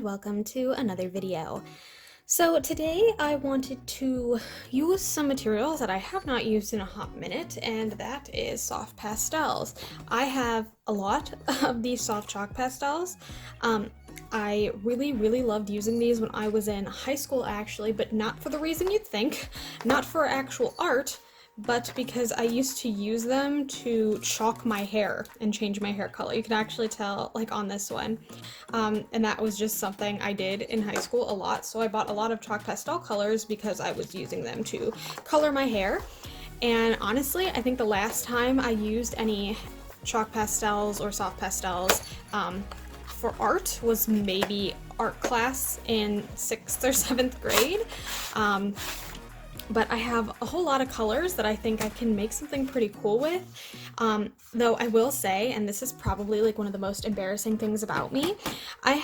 and welcome to another video. So today I wanted to use some materials that I have not used in a hot minute, and that is soft pastels. I have a lot of these soft chalk pastels. I really loved using these when I was in high school actually, but not for the reason you'd think, not for actual art, but because I used to use them to chalk my hair and change my hair color. You can actually tell like on this one. And that was just something I did in high school a lot. So I bought a lot of chalk pastel colors because I was using them to color my hair. And honestly, I think the last time I used any chalk pastels or soft pastels for art was maybe art class in 6th or 7th grade. But I have a whole lot of colors that I think I can make something pretty cool with. Though I will say, and this is probably like one of the most embarrassing things about me, I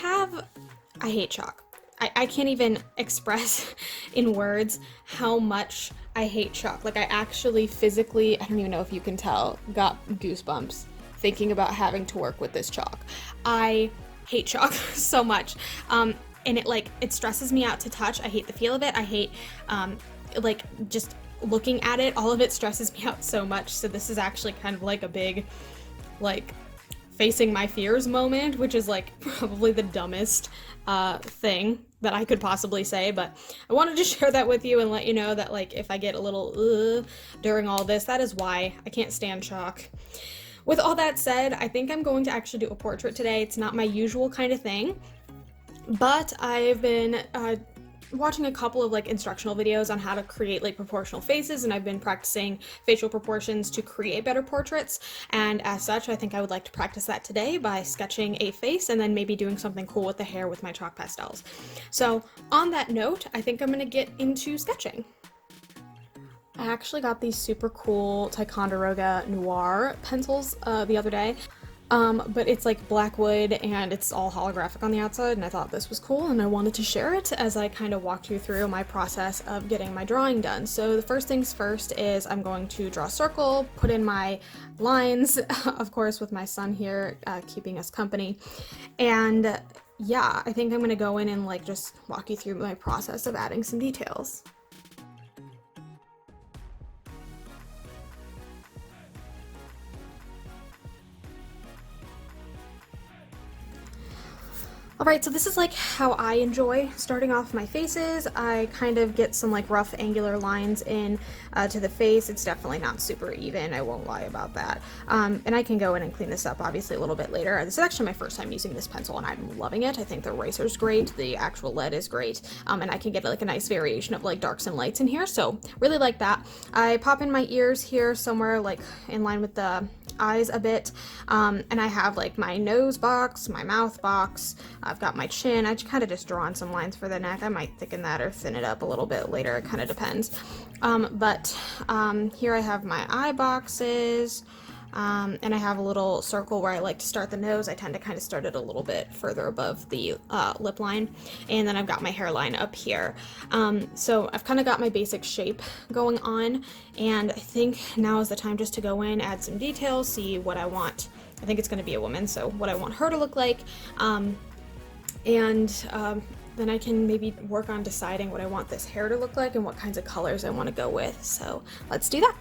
hate chalk. I can't even express in words how much I hate chalk. Like I actually physically, I don't even know if you can tell, got goosebumps thinking about having to work with this chalk. I hate chalk so much. And it stresses me out to touch. I hate the feel of it. I hate, like just looking at it, all of it stresses me out so much. So this is actually kind of like a big like facing my fears moment, which is like probably the dumbest thing that I could possibly say, but I wanted to share that with you and let you know that like if I get a little during all this, that is why I can't stand chalk. With all that said, I think I'm going to actually do a portrait today. It's not my usual kind of thing, but I've been watching a couple of like instructional videos on how to create like proportional faces, and I've been practicing facial proportions to create better portraits, and as such I think I would like to practice that today by sketching a face and then maybe doing something cool with the hair with my chalk pastels. So on that note, I think I'm gonna get into sketching. I actually got these super cool Ticonderoga Noir pencils the other day. But it's like black wood and it's all holographic on the outside, and I thought this was cool and I wanted to share it as I kind of walked you through my process of getting my drawing done. So the first things first is I'm going to draw a circle, put in my lines, of course with my son here keeping us company, and yeah, I think I'm gonna go in and like just walk you through my process of adding some details. Alright, so this is like how I enjoy starting off my faces. I kind of get some like rough angular lines in to the face. It's definitely not super even, I won't lie about that. And I can go in and clean this up obviously a little bit later. This is actually my first time using this pencil and I'm loving it. I think the eraser's great, the actual lead is great, and I can get like a nice variation of like darks and lights in here, so really like that. I pop in my ears here somewhere like in line with the eyes a bit, and I have like my nose box, my mouth box, I've got my chin. I kind of just draw on some lines for the neck. I might thicken that or thin it up a little bit later, it kind of depends. Here I have my eye boxes, and I have a little circle where I like to start the nose. I tend to kind of start it a little bit further above the lip line, and then I've got my hairline up here. So I've kind of got my basic shape going on, and I think now is the time just to go in, add some details, see what I want. I think it's going to be a woman, so what I want her to look like, then I can maybe work on deciding what I want this hair to look like and what kinds of colors I want to go with. So let's do that.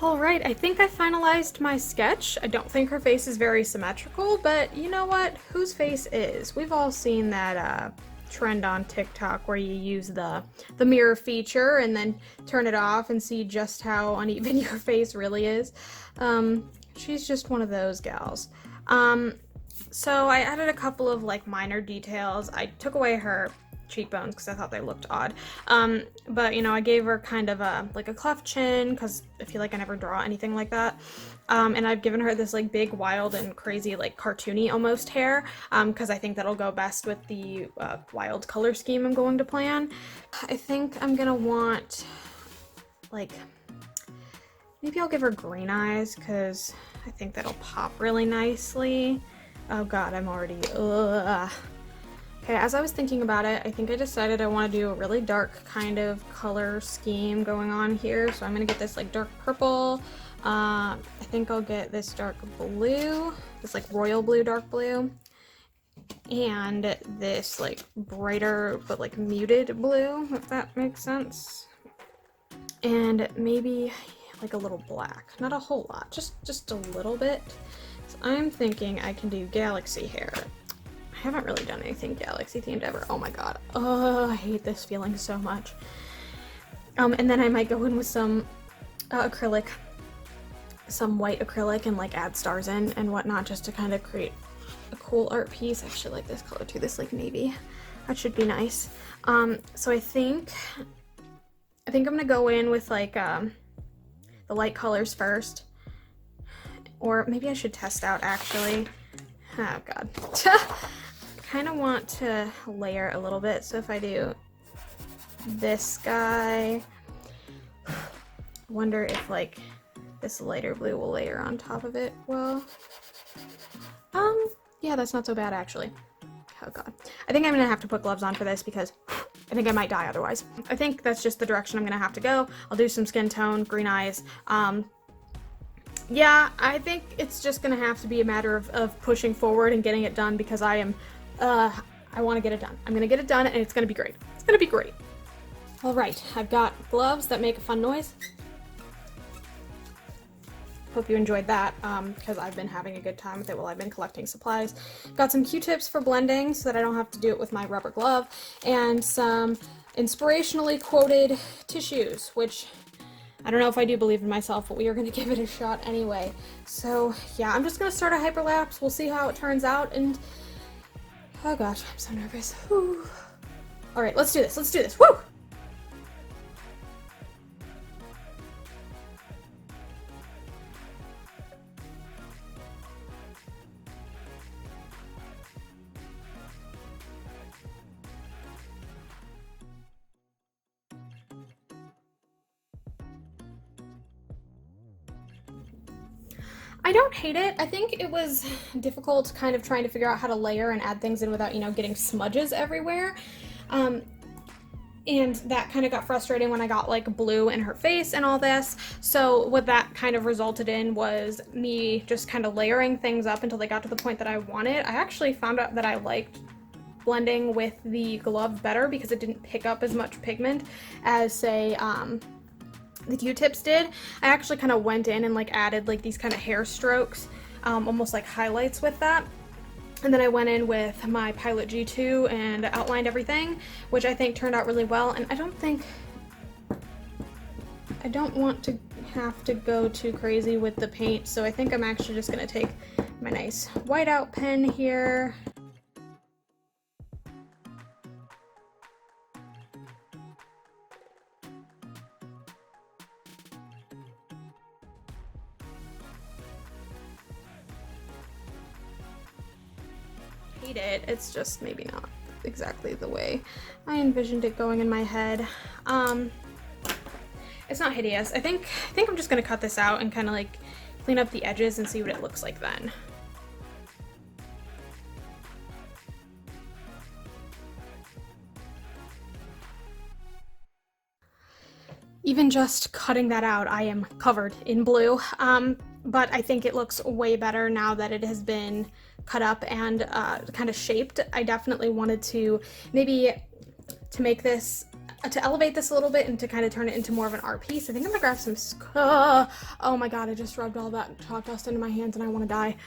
Alright, I think I finalized my sketch. I don't think her face is very symmetrical, but you know what? Whose face is? We've all seen that trend on TikTok where you use the mirror feature and then turn it off and see just how uneven your face really is. She's just one of those gals. So I added a couple of like minor details. I took away her cheekbones because I thought they looked odd. But you know, I gave her kind of a like a cleft chin because I feel like I never draw anything like that. And I've given her this like big, wild, and crazy, like cartoony almost hair because I think that'll go best with the wild color scheme I'm going to plan. I think I'm gonna want like, maybe I'll give her green eyes because I think that'll pop really nicely. Oh god, I'm already, ugh. Okay, as I was thinking about it, I think I decided I want to do a really dark kind of color scheme going on here. So I'm gonna get this like dark purple. I think I'll get this dark blue, this like royal blue, dark blue, and this like brighter but like muted blue, if that makes sense. And maybe like a little black, not a whole lot, just a little bit. So I'm thinking I can do galaxy hair. I haven't really done anything galaxy themed ever. Oh my god, oh, I hate this feeling so much. And then I might go in with some acrylic, some white acrylic, and like add stars in and whatnot just to kind of create a cool art piece. I actually like this color too, this like navy. That should be nice. So I think I'm gonna go in with like the light colors first, or maybe I should test out actually. Oh god. Kind of want to layer a little bit, so if I do this guy, wonder if like this lighter blue will layer on top of it. Well, yeah, that's not so bad actually. Oh god, I think I'm gonna have to put gloves on for this because I think I might die otherwise. I think that's just the direction I'm gonna have to go. I'll do some skin tone, green eyes. Yeah, I think it's just gonna have to be a matter of pushing forward and getting it done because I am, I want to get it done. I'm gonna get it done and it's gonna be great. It's gonna be great. All right, I've got gloves that make a fun noise. Hope you enjoyed that because I've been having a good time with it while I've been collecting supplies. Got some Q-tips for blending so that I don't have to do it with my rubber glove, and some inspirationally quoted tissues, which I don't know if I do believe in myself, but we are going to give it a shot anyway. So yeah, I'm just going to start a hyperlapse. We'll see how it turns out, and oh gosh, I'm so nervous. Whew. All right, let's do this. Let's do this. Woo! I don't hate it. I think it was difficult kind of trying to figure out how to layer and add things in without, you know, getting smudges everywhere. And that kind of got frustrating when I got like blue in her face and all this. So what that kind of resulted in was me just kind of layering things up until they got to the point that I wanted. I actually found out that I liked blending with the glove better because it didn't pick up as much pigment as, say, the Q-tips did. I actually kind of went in and like added like these kind of hair strokes, almost like highlights with that. And then I went in with my Pilot G2 and outlined everything, which I think turned out really well. And I don't want to have to go too crazy with the paint, so I think I'm actually just gonna take my nice whiteout pen here. It. It's just maybe not exactly the way I envisioned it going in my head. It's not hideous. I think I'm just gonna cut this out and kind of like clean up the edges and see what it looks like then. Even just cutting that out, I am covered in blue. But I think it looks way better now that it has been cut up and kind of shaped. I definitely wanted to maybe to make this, to elevate this a little bit and to kind of turn it into more of an art piece. I think I'm gonna grab some, oh my god, I just rubbed all that chalk dust into my hands and I want to die.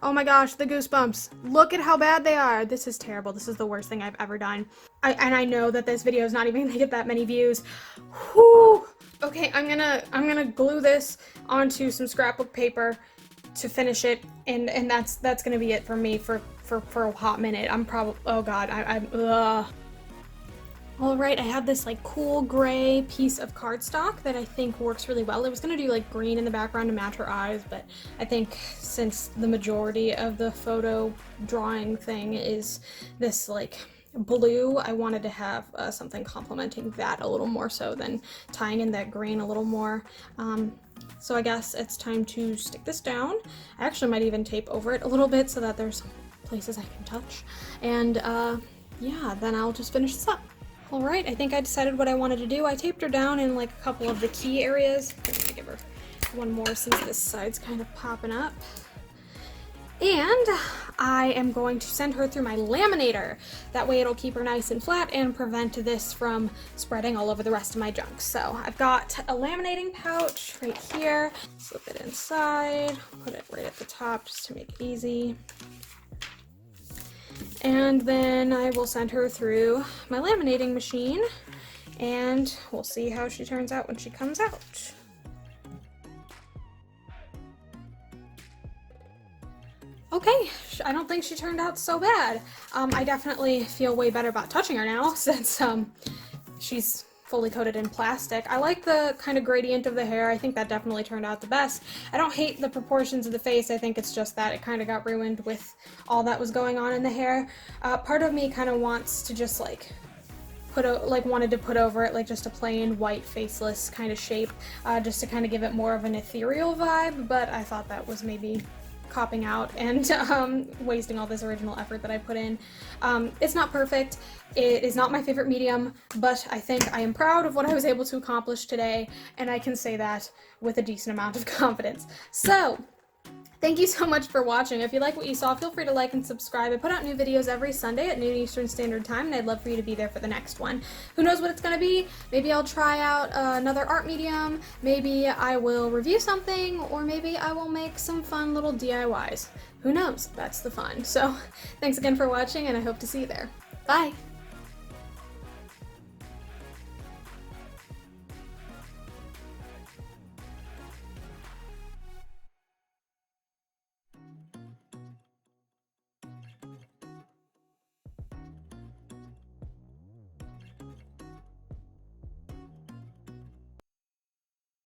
Oh my gosh, the goosebumps. Look at how bad they are. This is terrible. This is the worst thing I've ever done. And I know that this video is not even gonna get that many views. Whew. Okay, I'm gonna glue this onto some scrapbook paper to finish it, and that's gonna be it for me for a hot minute. I'm probably, oh god, I'm All right, I have this like cool gray piece of cardstock that I think works really well. I was gonna do like green in the background to match her eyes, but I think since the majority of the photo drawing thing is this like blue, I wanted to have something complementing that a little more so than tying in that green a little more. So I guess it's time to stick this down. I actually might even tape over it a little bit so that there's places I can touch. And yeah, then I'll just finish this up. All right, I think I decided what I wanted to do. I taped her down in like a couple of the key areas. I'm gonna give her one more since this side's kind of popping up. And I am going to send her through my laminator. That way it'll keep her nice and flat and prevent this from spreading all over the rest of my junk. So I've got a laminating pouch right here. Slip it inside, put it right at the top just to make it easy. And then I will send her through my laminating machine and we'll see how she turns out when she comes out. Okay, I don't think she turned out so bad. I definitely feel way better about touching her now since she's fully coated in plastic. I like the kind of gradient of the hair. I think that definitely turned out the best. I don't hate the proportions of the face. I think it's just that it kind of got ruined with all that was going on in the hair. Part of me kind of wants to just like wanted to put over it like just a plain white faceless kind of shape, just to kind of give it more of an ethereal vibe, but I thought that was maybe copping out and wasting all this original effort that I put in. It's not perfect. It is not my favorite medium, but I think I am proud of what I was able to accomplish today, and I can say that with a decent amount of confidence. So, thank you so much for watching. If you like what you saw, feel free to like and subscribe. I put out new videos every Sunday at noon Eastern Standard Time, and I'd love for you to be there for the next one. Who knows what it's going to be? Maybe I'll try out another art medium, maybe I will review something, or maybe I will make some fun little DIYs. Who knows? That's the fun. So, thanks again for watching, and I hope to see you there. Bye!